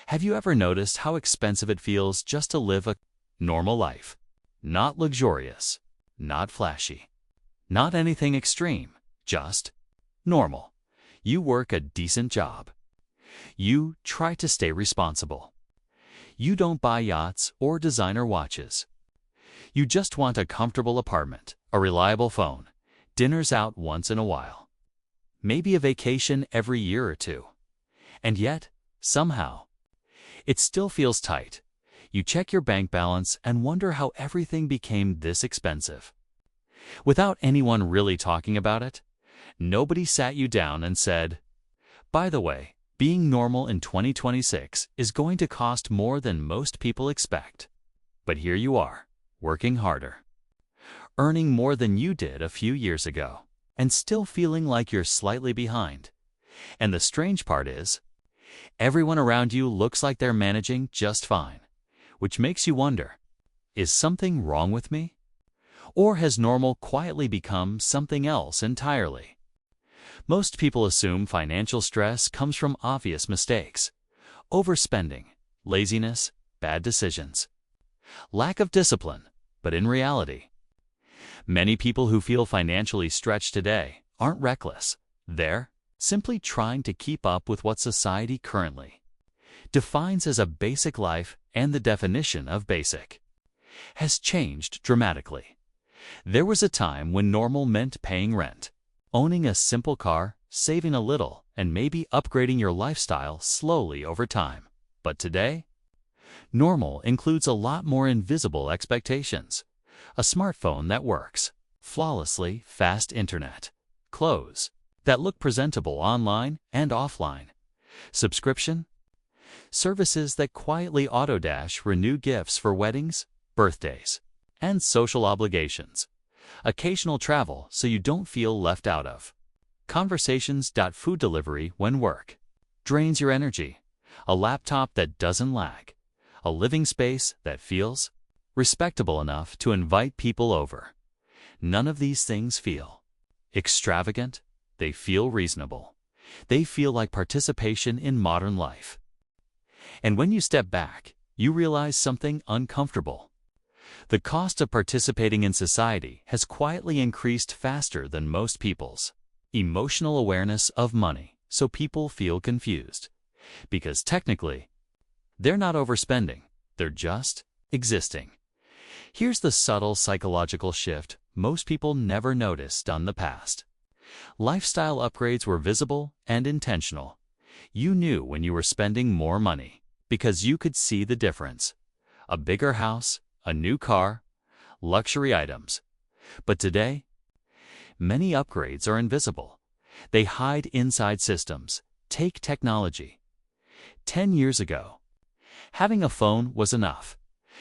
Have you ever noticed how expensive it feels just to live a normal life? Not luxurious, not flashy, not anything extreme, just normal. You work a decent job. You try to stay responsible. You don't buy yachts or designer watches. You just want a comfortable apartment, a reliable phone, dinners out once in a while, maybe a vacation every year or two. And yet, somehow, it still feels tight. You check your bank balance and wonder how everything became this expensive. Without anyone really talking about it, nobody sat you down and said, "By the way, being normal in 2026 is going to cost more than most people expect." But here you are, working harder, earning more than you did a few years ago, and still feeling like you're slightly behind. And the strange part is, everyone around you looks like they're managing just fine, which makes you wonder, is something wrong with me? Or has normal quietly become something else entirely? Most people assume financial stress comes from obvious mistakes: overspending, laziness, bad decisions, lack of discipline. But in reality, many people who feel financially stretched today aren't reckless. They're simply trying to keep up with what society currently defines as a basic life, and the definition of basic has changed dramatically. There was a time when normal meant paying rent, owning a simple car, saving a little, and maybe upgrading your lifestyle slowly over time. But today, normal includes a lot more invisible expectations: a smartphone that works flawlessly, fast internet, clothes that look presentable online and offline, subscription services that quietly auto-dash renew gifts for weddings, birthdays, and social obligations, occasional travel so you don't feel left out of, conversations. Food delivery when work drains your energy, a laptop that doesn't lag, a living space that feels respectable enough to invite people over. None of these things feel extravagant. They feel reasonable. They feel like participation in modern life. And when you step back, you realize something uncomfortable. The cost of participating in society has quietly increased faster than most people's emotional awareness of money, so people feel confused. Because technically, they're not overspending, they're just existing. Here's the subtle psychological shift most people never noticed in the past. Lifestyle upgrades were visible and intentional. You knew when you were spending more money because you could see the difference: a bigger house, a new car, luxury items. But today, many upgrades are invisible. They hide inside systems. Take technology. 10 years ago, having a phone was enough.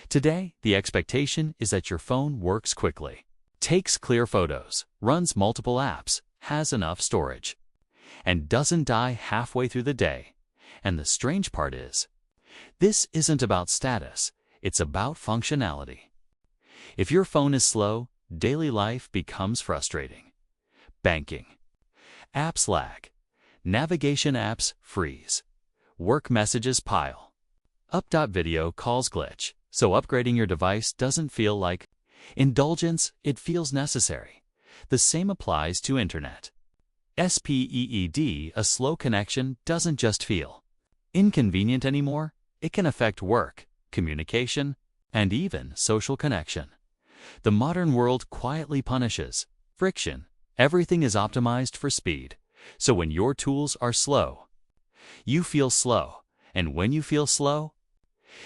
Today, the expectation is that your phone works quickly, takes clear photos, runs multiple apps, has enough storage, and doesn't die halfway through the day. And the strange part is, this isn't about status, it's about functionality. If your phone is slow, daily life becomes frustrating. Banking apps lag, navigation apps freeze, work messages pile up. Video calls glitch. So upgrading your device doesn't feel like indulgence, it feels necessary. The same applies to internet. Speed, a slow connection doesn't just feel inconvenient anymore, it can affect work, communication, and even social connection. The modern world quietly punishes friction. Everything is optimized for speed. So when your tools are slow, you feel slow. And when you feel slow,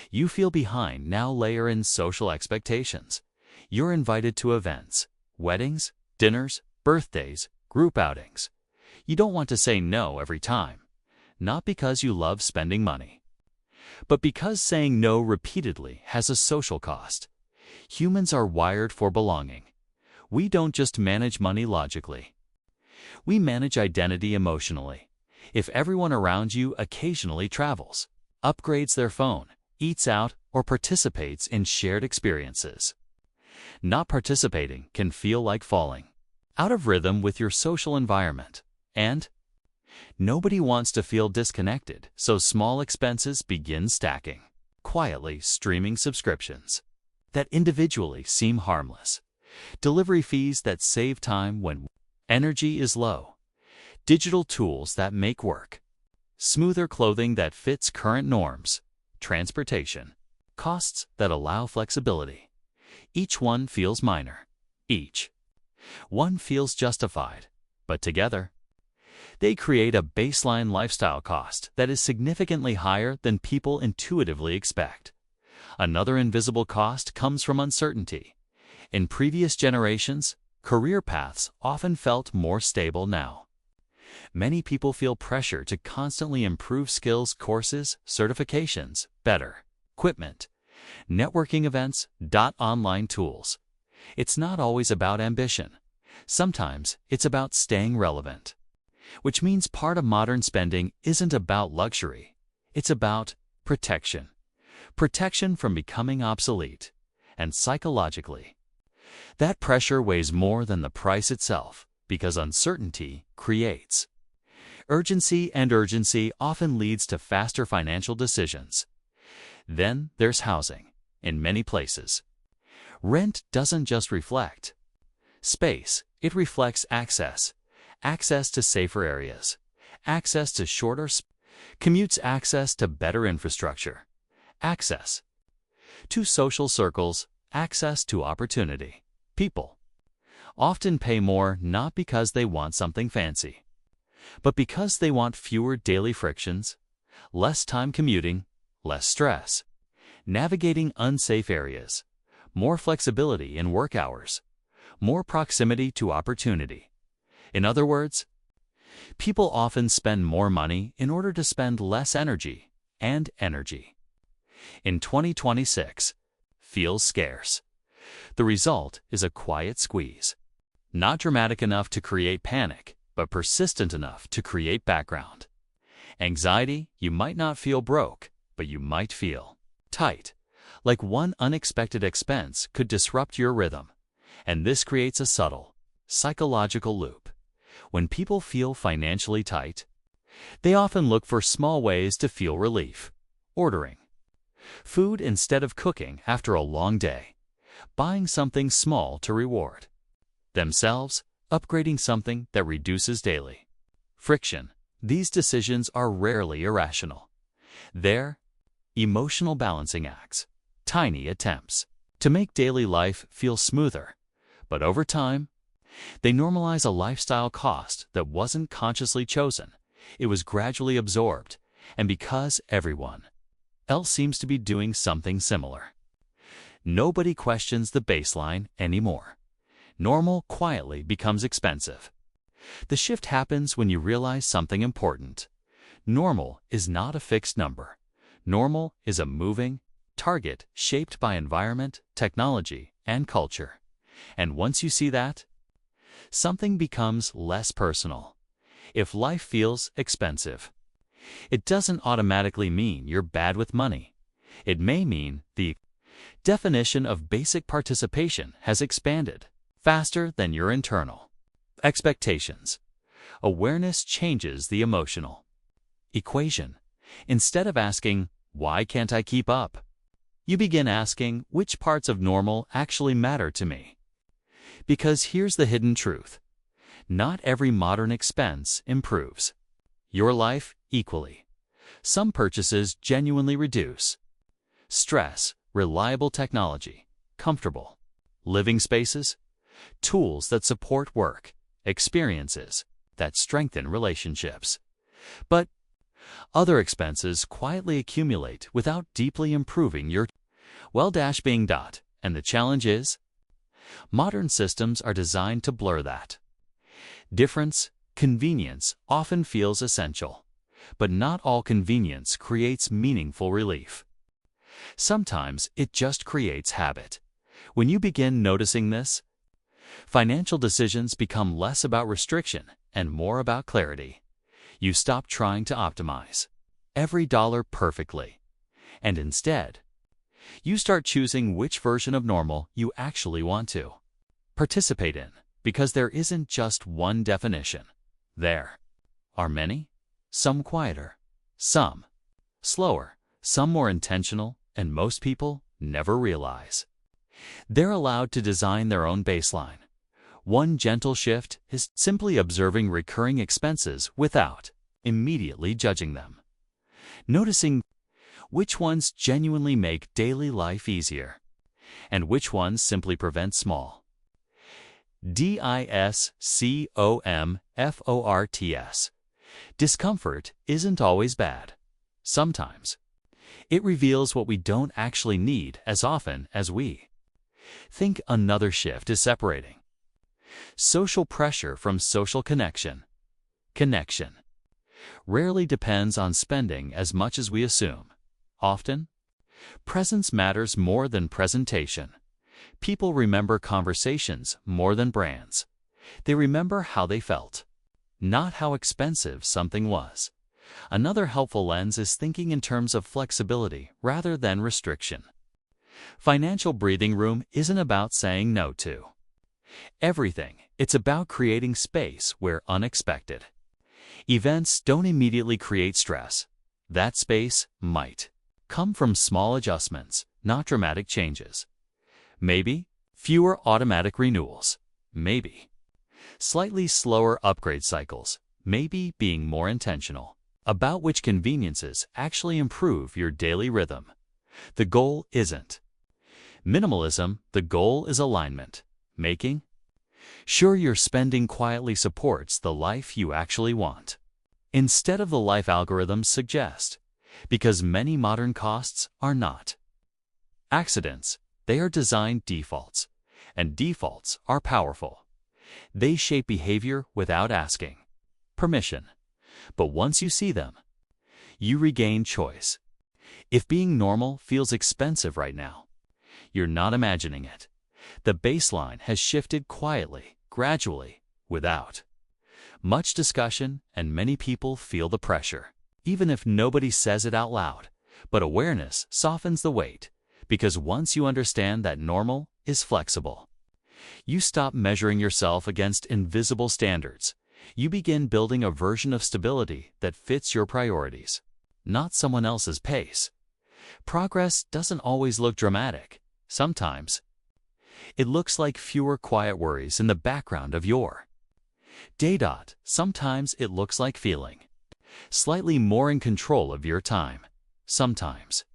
you feel behind. Now layer in social expectations. You're invited to events, weddings, dinners, birthdays, group outings. You don't want to say no every time, not because you love spending money, but because saying no repeatedly has a social cost. Humans are wired for belonging. We don't just manage money logically. We manage identity emotionally. If everyone around you occasionally travels, upgrades their phone, eats out, or participates in shared experiences, not participating can feel like falling out of rhythm with your social environment. And Nobody wants to feel disconnected, so small expenses begin stacking, quietly streaming subscriptions that individually seem harmless, delivery fees that save time when energy is low, digital tools that make work, smoother clothing that fits current norms, transportation, costs that allow flexibility. Each one feels minor. Each one feels justified, but together, they create a baseline lifestyle cost that is significantly higher than people intuitively expect. Another invisible cost comes from uncertainty. In previous generations, career paths often felt more stable now. Many people feel pressure to constantly improve skills, courses, certifications, better equipment, networking events, online tools. It's not always about ambition. Sometimes it's about staying relevant, which means part of modern spending isn't about luxury. It's about protection. Protection from becoming obsolete. And psychologically, that pressure weighs more than the price itself because uncertainty creates urgency, and urgency often leads to faster financial decisions. Then there's housing. In many places, rent doesn't just reflect space, it reflects access. Access to safer areas, access to shorter commutes, access to better infrastructure, access to social circles, access to opportunity. People often pay more not because they want something fancy, but because they want fewer daily frictions, less time commuting, less stress, navigating unsafe areas, more flexibility in work hours, more proximity to opportunity. In other words, people often spend more money in order to spend less energy, and energy in 2026 feels scarce. The result is a quiet squeeze, not dramatic enough to create panic, but persistent enough to create background anxiety. You might not feel broke, but you might feel tight, like one unexpected expense could disrupt your rhythm. And this creates a subtle psychological loop. When people feel financially tight, they often look for small ways to feel relief. Ordering food instead of cooking after a long day, buying something small to reward themselves, upgrading something that reduces daily friction. These decisions are rarely irrational. They're emotional balancing acts, tiny attempts to make daily life feel smoother. But over time, they normalize a lifestyle cost that wasn't consciously chosen. It was gradually absorbed, and because everyone else seems to be doing something similar, nobody questions the baseline anymore. Normal quietly becomes expensive. The shift happens when you realize something important. Normal is not a fixed number. Normal is a moving target shaped by environment, technology, and culture. And once you see that, something becomes less personal. If life feels expensive, it doesn't automatically mean you're bad with money. It may mean the definition of basic participation has expanded faster than your internal expectations. Awareness changes the emotional equation. Instead of asking, "Why can't I keep up?" you begin asking, "Which parts of normal actually matter to me?" Because here's the hidden truth. Not every modern expense improves your life equally. Some purchases genuinely reduce stress, reliable technology, comfortable living spaces, tools that support work, experiences that strengthen relationships. But other expenses quietly accumulate without deeply improving your well-being. And the challenge is, modern systems are designed to blur that difference. Convenience often feels essential, but not all convenience creates meaningful relief. Sometimes it just creates habit. When you begin noticing this, financial decisions become less about restriction and more about clarity. You stop trying to optimize every dollar perfectly, and instead, you start choosing which version of normal you actually want to participate in, because there isn't just one definition. There are many, some quieter, some slower, some more intentional, and most people never realize. They're allowed to design their own baseline. One gentle shift is simply observing recurring expenses without immediately judging them. Noticing which ones genuinely make daily life easier and which ones simply prevent small discomforts. Discomfort isn't always bad. Sometimes it reveals what we don't actually need as often as we think. Another shift is separating social pressure from social connection. Connection rarely depends on spending as much as we assume. Often, presence matters more than presentation. People remember conversations more than brands. They remember how they felt, not how expensive something was. Another helpful lens is thinking in terms of flexibility rather than restriction. Financial breathing room isn't about saying no to everything. It's about creating space where unexpected events don't immediately create stress. That space might come from small adjustments, not dramatic changes. Maybe fewer automatic renewals. Maybe slightly slower upgrade cycles. Maybe being more intentional about which conveniences actually improve your daily rhythm. The goal isn't minimalism. The goal is alignment. Making sure your spending quietly supports the life you actually want, instead of the life algorithms suggest. Because many modern costs are not accidents. They are design defaults, and defaults are powerful. They shape behavior without asking permission. But once you see them, you regain choice. If being normal feels expensive right now, you're not imagining it. The baseline has shifted quietly, gradually, without much discussion, and many people feel the pressure, even if nobody says it out loud. But awareness softens the weight, because once you understand that normal is flexible, you stop measuring yourself against invisible standards. You begin building a version of stability that fits your priorities, not someone else's pace. Progress doesn't always look dramatic. Sometimes it looks like fewer quiet worries in the background of your day. Sometimes it looks like feeling slightly more in control of your time. Sometimes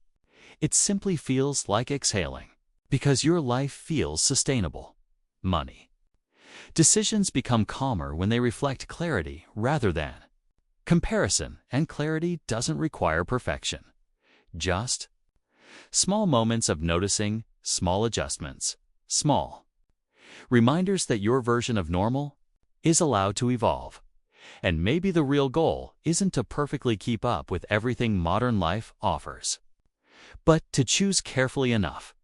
it simply feels like exhaling because your life feels sustainable. Money decisions become calmer when they reflect clarity rather than comparison, and clarity doesn't require perfection. Just small moments of noticing, small adjustments, small reminders that your version of normal is allowed to evolve. And maybe the real goal isn't to perfectly keep up with everything modern life offers, but to choose carefully enough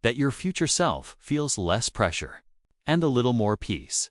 that your future self feels less pressure and a little more peace.